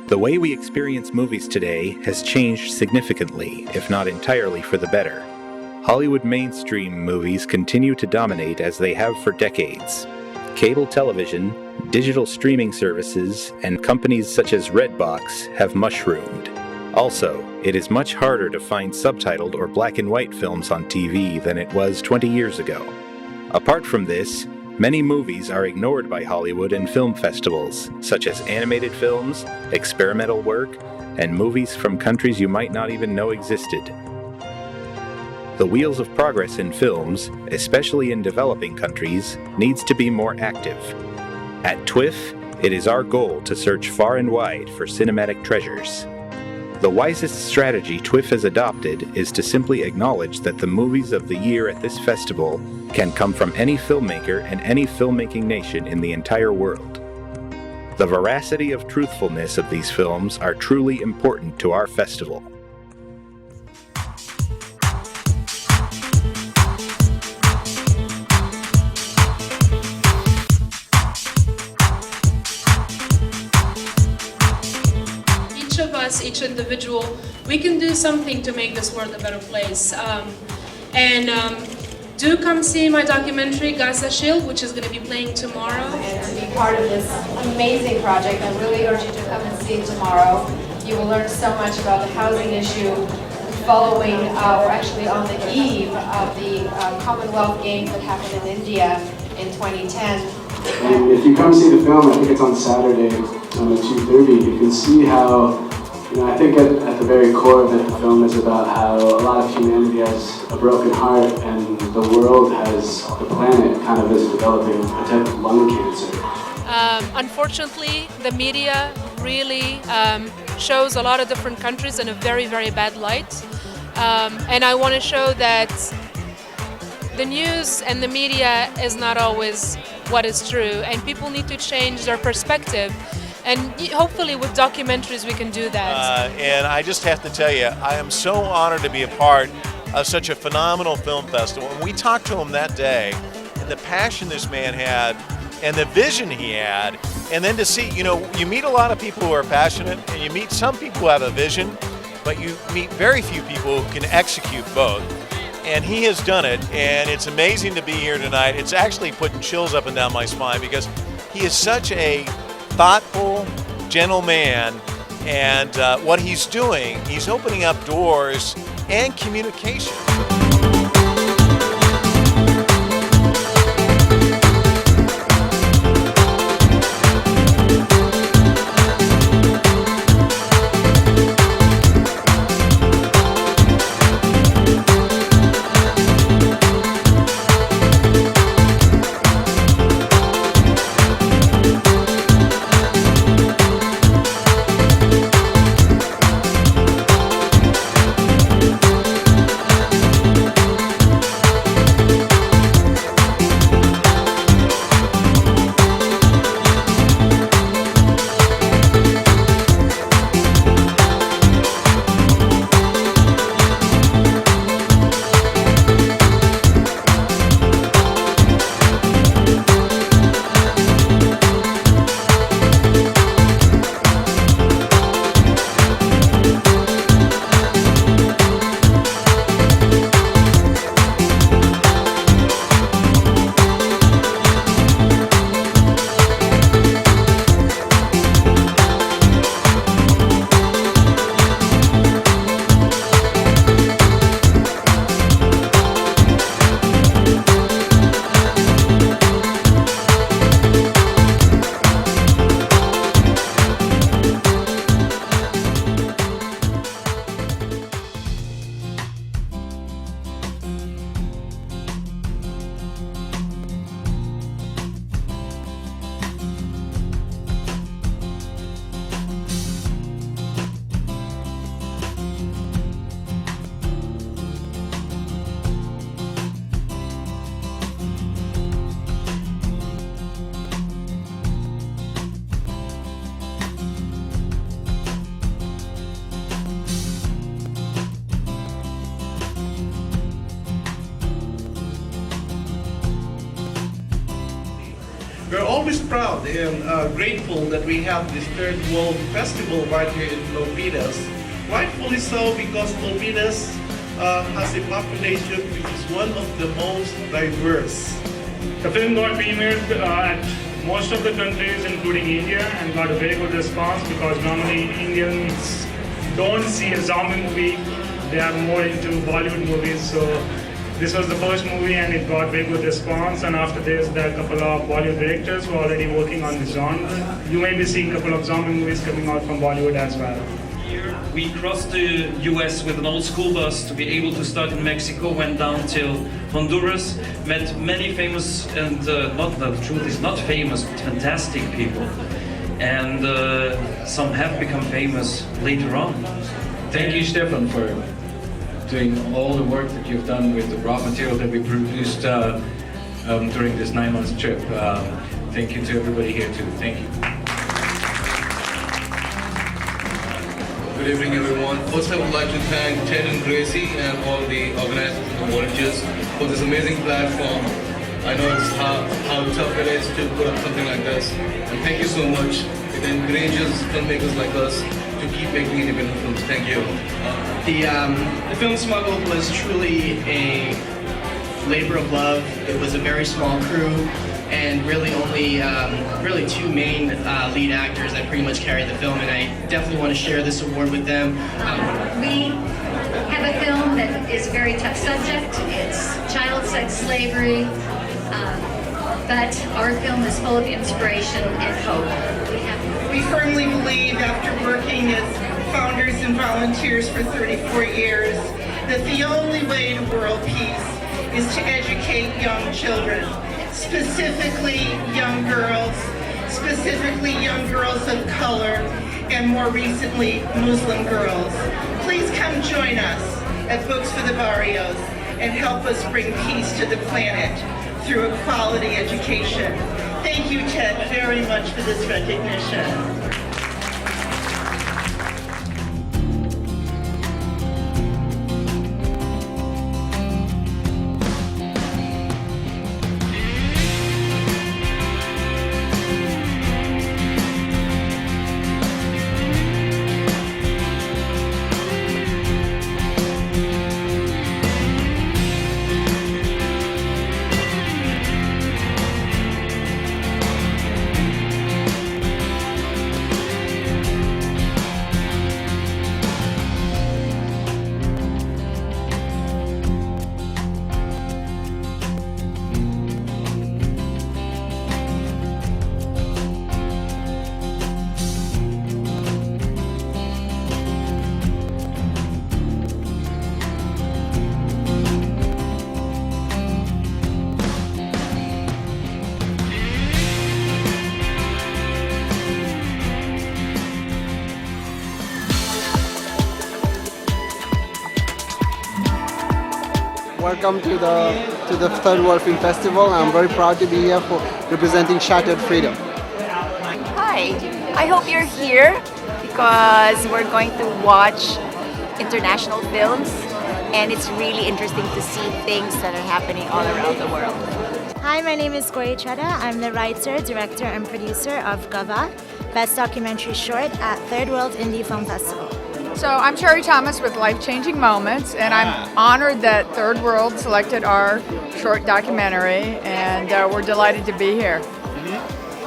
The way we experience movies today has changed significantly, if not entirely for the better. Hollywood mainstream movies continue to dominate as they have for decades. Cable television, digital streaming services, and companies such as Redbox have mushroomed. Also, it is much harder to find subtitled or black and white films on TV than it was 20 years ago. Apart from this, many movies are ignored by Hollywood and film festivals, such as animated films, experimental work, and movies from countries you might not even know existed. The wheels of progress in films, especially in developing countries, needs to be more active. At TWIFF, it is our goal to search far and wide for cinematic treasures. The wisest strategy TWIFF has adopted is to simply acknowledge that the movies of the year at this festival can come from any filmmaker and any filmmaking nation in the entire world. The veracity of truthfulness of these films are truly important to our festival. Each individual, we can do something to make this world a better place. Do come see my documentary, Gaza Shield, which is going to be playing tomorrow. And to be part of this amazing project, I really urge you to come and see it tomorrow. You will learn so much about the housing issue following, or actually on the eve of the Commonwealth Games that happened in India in 2010. And if you come see the film, I think it's on Saturday at 2:30, you can see how, I think at the very core of it, the film is about how a lot of humanity has a broken heart and the world has, the planet kind of is developing a type of lung cancer. Unfortunately, the media really shows a lot of different countries in a very, very bad light. And I want to show that the news and the media is not always what is true, and people need to change their perspective. And hopefully with documentaries we can do that. And I just have to tell you, I am so honored to be a part of such a phenomenal film festival. And we talked to him that day, and the passion this man had, and the vision he had, and then to see, you meet a lot of people who are passionate, and you meet some people who have a vision, but you meet very few people who can execute both. And he has done it, and it's amazing to be here tonight. It's actually putting chills up and down my spine because he is such a thoughtful, gentle man, and what he's doing, he's opening up doors and communication. We're always proud and grateful that we have this Third World Festival right here in Milpitas. Rightfully so, because Milpitas has a population which is one of the most diverse. The film got premiered at most of the countries, including India, and got a very good response because normally Indians don't see a zombie movie. They are more into Bollywood movies. So this was the first movie and it got very good response. And after this, there are a couple of Bollywood directors who are already working on the genre. You may be seeing a couple of zombie movies coming out from Bollywood as well. We crossed the US with an old school bus to be able to start in Mexico, went down till Honduras, met many famous and the truth is not famous, but fantastic people. And some have become famous later on. Thank you, Stefan, for doing all the work that you've done with the raw material that we produced during this 9 months trip. Thank you to everybody here too. Thank you. Good evening, everyone. First, I would like to thank Ted and Gracie and all the organizers and volunteers for this amazing platform. I know it's how tough it is to put up something like this. And thank you so much. It encourages filmmakers like us to keep making independent films. Thank you. The film Smuggled was truly a labor of love. It was a very small crew, and really only really two main lead actors that pretty much carried the film, and I definitely want to share this award with them. We have a film that is a very tough subject. It's child sex slavery, but our film is full of inspiration and hope. We firmly believe, after working as founders and volunteers for 34 years, that the only way to world peace is to educate young children, specifically young girls of color, and more recently, Muslim girls. Please come join us at Books for the Barrios and help us bring peace to the planet through a quality education. Thank you, Ted, very much for this recognition. Welcome to the Third World Film Festival. I'm very proud to be here for representing Shattered Freedom. Hi, I hope you're here because we're going to watch international films and it's really interesting to see things that are happening all around the world. Hi, my name is Gori Chada. I'm the writer, director, and producer of Gava, Best Documentary Short at Third World Indie Film Festival. So I'm Sherry Thomas with Life Changing Moments, and I'm honored that Third World selected our short documentary, and we're delighted to be here.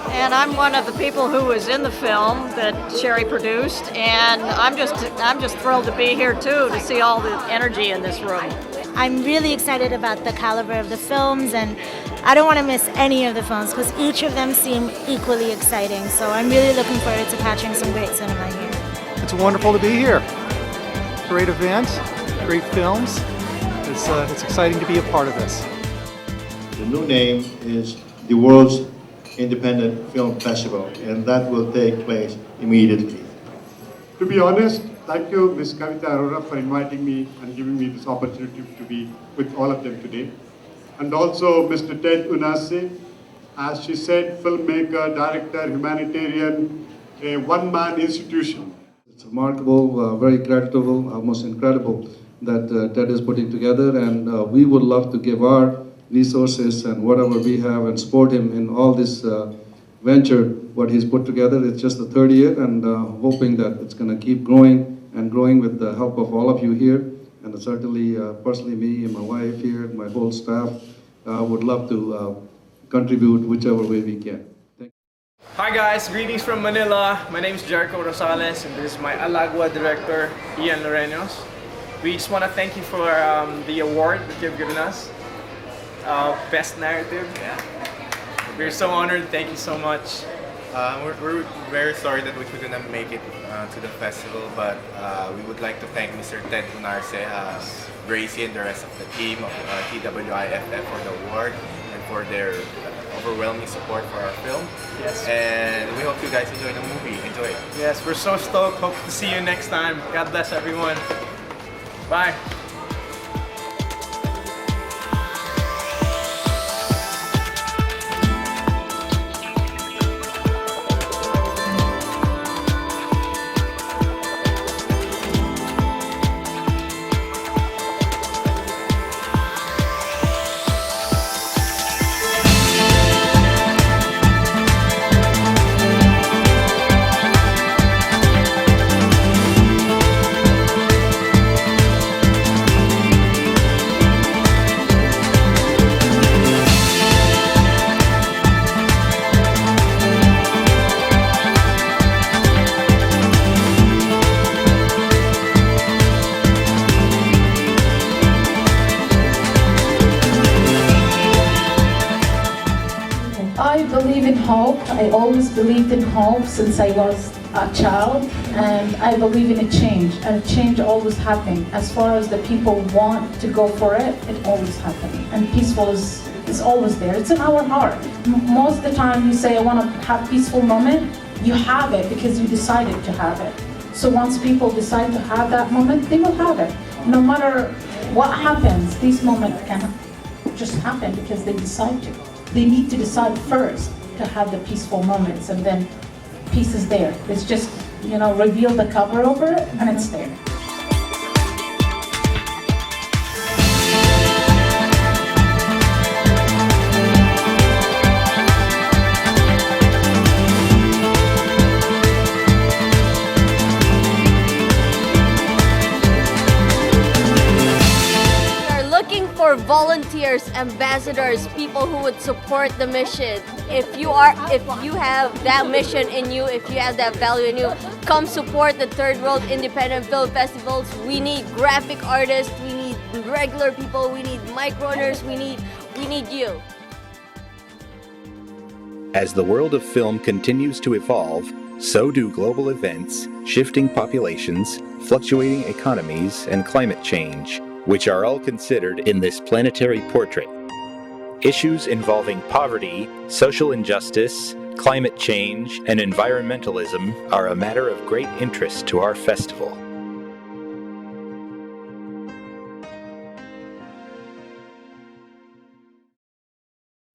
And I'm one of the people who was in the film that Sherry produced, and I'm just thrilled to be here too, to see all the energy in this room. I'm really excited about the caliber of the films, and I don't want to miss any of the films because each of them seem equally exciting. So I'm really looking forward to catching some great cinema here. It's wonderful to be here. Great event, great films. It's exciting to be a part of this. The new name is the World's Independent Film Festival, and that will take place immediately. To be honest, thank you, Ms. Kavita Arora, for inviting me and giving me this opportunity to be with all of them today. And also Mr. Ted Unarce, as she said, filmmaker, director, humanitarian, a one-man institution. It's remarkable, very creditable, almost incredible that Ted is putting together, and we would love to give our resources and whatever we have and support him in all this venture, what he's put together. It's just the third year, and hoping that it's going to keep growing and growing with the help of all of you here. And certainly, personally, me and my wife here, and my whole staff would love to contribute whichever way we can. Hi guys, greetings from Manila. My name is Jericho Rosales, and this is my Alagua director, Ian Lorenos. We just want to thank you for the award that you've given us, Best Narrative. We're so honored. Thank you so much. We're very sorry that we couldn't make it to the festival, but we would like to thank Mr. Ted Unarce, Gracie, and the rest of the team of TWIFF for the award and for their overwhelming support for our film. Yes. And we hope you guys enjoy the movie. Enjoy it. Yes, we're so stoked. Hope to see you next time. God bless everyone. Bye. I believe in hope. I always believed in hope since I was a child, and I believe in a change, and change always happens. As far as the people want to go for it, it always happens. And peaceful is always there. It's in our heart. Most of the time you say, I want to have peaceful moment, you have it because you decided to have it. So once people decide to have that moment, they will have it. No matter what happens, these moments can just happen because they decide to. They need to decide first to have the peaceful moments, and then peace is there. It's just, reveal the cover over it, and it's there. Volunteers, ambassadors, people who would support the mission. If you have that mission in you, if you have that value in you, come support the Third World Independent Film Festivals. We need graphic artists, we need regular people, we need mic runners, we need you. As the world of film continues to evolve, so do global events, shifting populations, fluctuating economies, and climate change, which are all considered in this planetary portrait. Issues involving poverty, social injustice, climate change, and environmentalism are a matter of great interest to our festival.